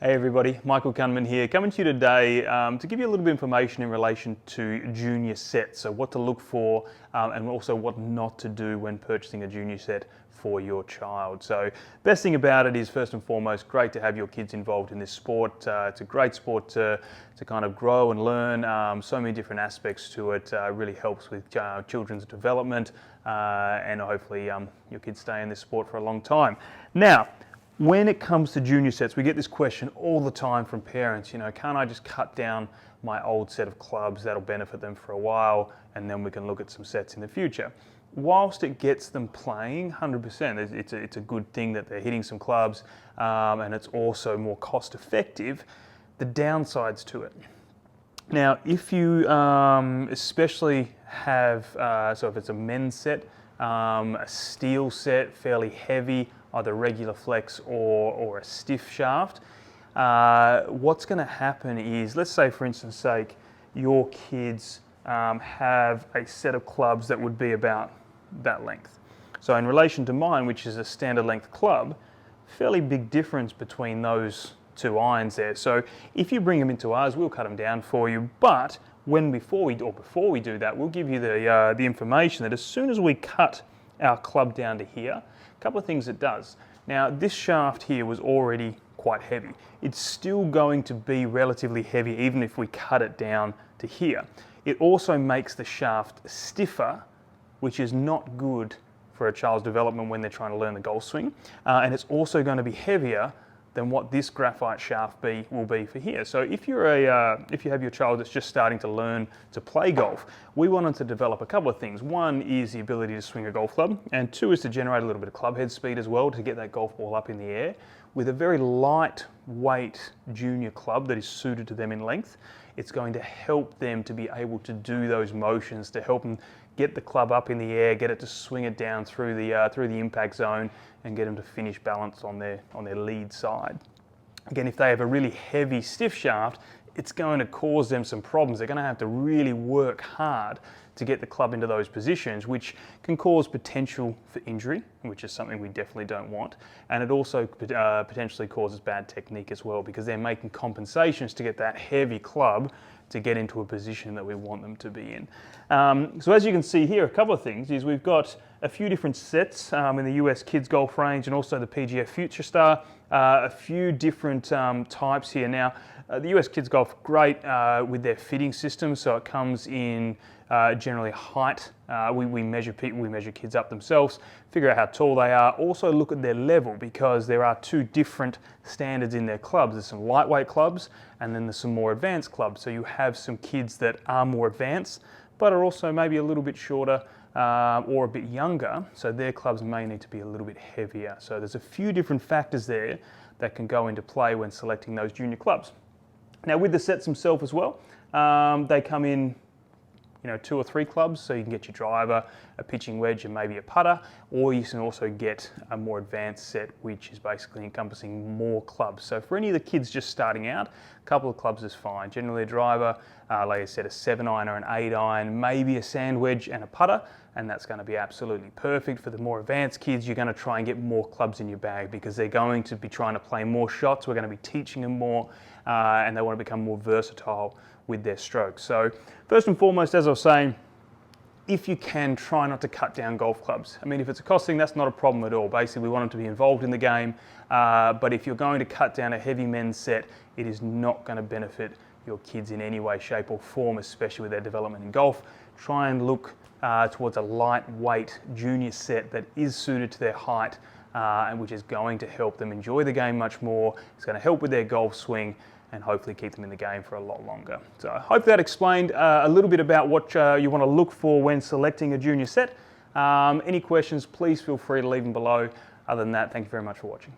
Hey everybody, Michael Kunman here, coming to you today to give you a little bit of information in relation to junior sets, so what to look for and also what not to do when purchasing a junior set for your child. So best thing about it is, first and foremost, great to have your kids involved in this sport. It's a great sport to kind of grow and learn, so many different aspects to it. Really helps with children's development and hopefully your kids stay in this sport for a long time. Now, when it comes to junior sets, we get this question all the time from parents, can't I just cut down my old set of clubs? That'll benefit them for a while, and then we can look at some sets in the future. Whilst it gets them playing, 100%, it's a good thing that they're hitting some clubs, and it's also more cost effective. The downsides to it. Now, if you especially have, so if it's a men's set, a steel set, fairly heavy, either regular flex or a stiff shaft, what's going to happen is, let's say for instance sake, your kids have a set of clubs that would be about that length. So in relation to mine, which is a standard length club, fairly big difference between those two irons there. So if you bring them into ours, we'll cut them down for you, but before we do that, we'll give you the information that as soon as we cut our club down to here, a couple of things it does. Now, this shaft here was already quite heavy. It's still going to be relatively heavy even if we cut it down to here. It also makes the shaft stiffer, which is not good for a child's development when they're trying to learn the golf swing. And it's also going to be heavier than what this graphite shaft will be for here. So if you have your child that's just starting to learn to play golf, we want them to develop a couple of things. One is the ability to swing a golf club, and two is to generate a little bit of club head speed as well to get that golf ball up in the air with a very lightweight junior club that is suited to them in length. It's going to help them to be able to do those motions, to help them get the club up in the air, get it to swing it down through the impact zone, and get them to finish balance on their lead side. Again, if they have a really heavy stiff shaft, it's going to cause them some problems. They're going to have to really work hard to get the club into those positions, which can cause potential for injury, which is something we definitely don't want. And it also potentially causes bad technique as well, because they're making compensations to get that heavy club to get into a position that we want them to be in. So as you can see here, a couple of things is we've got a few different sets in the US Kids Golf range and also the PGF Future Star, a few different types here. Now, the US Kids Golf, great with their fitting system, so it comes in generally height. We measure kids up themselves, figure out how tall they are, also look at their level, because there are two different standards in their clubs. There's some lightweight clubs and then there's some more advanced clubs. So you have some kids that are more advanced but are also maybe a little bit shorter or a bit younger, so their clubs may need to be a little bit heavier. So there's a few different factors there that can go into play when selecting those junior clubs. Now, with the sets themselves as well, they come in 2 or 3 clubs, so you can get your driver, a pitching wedge, and maybe a putter, or you can also get a more advanced set, which is basically encompassing more clubs. So for any of the kids just starting out, a couple of clubs is fine. Generally a driver, like I said, a 7-iron or an 8-iron, maybe a sand wedge and a putter, and that's going to be absolutely perfect. For the more advanced kids, you're going to try and get more clubs in your bag because they're going to be trying to play more shots. We're going to be teaching them more, and they want to become more versatile with their strokes. So first and foremost, as I was saying, if you can, try not to cut down golf clubs. I mean, if it's a cost thing, that's not a problem at all. Basically, we want them to be involved in the game, but if you're going to cut down a heavy men's set, it is not going to benefit your kids in any way, shape or form, especially with their development in golf. Try and look towards a lightweight junior set that is suited to their height, and which is going to help them enjoy the game much more. It's going to help with their golf swing and hopefully keep them in the game for a lot longer. So I hope that explained a little bit about what you want to look for when selecting a junior set. Any questions, please feel free to leave them below. Other than that, thank you very much for watching.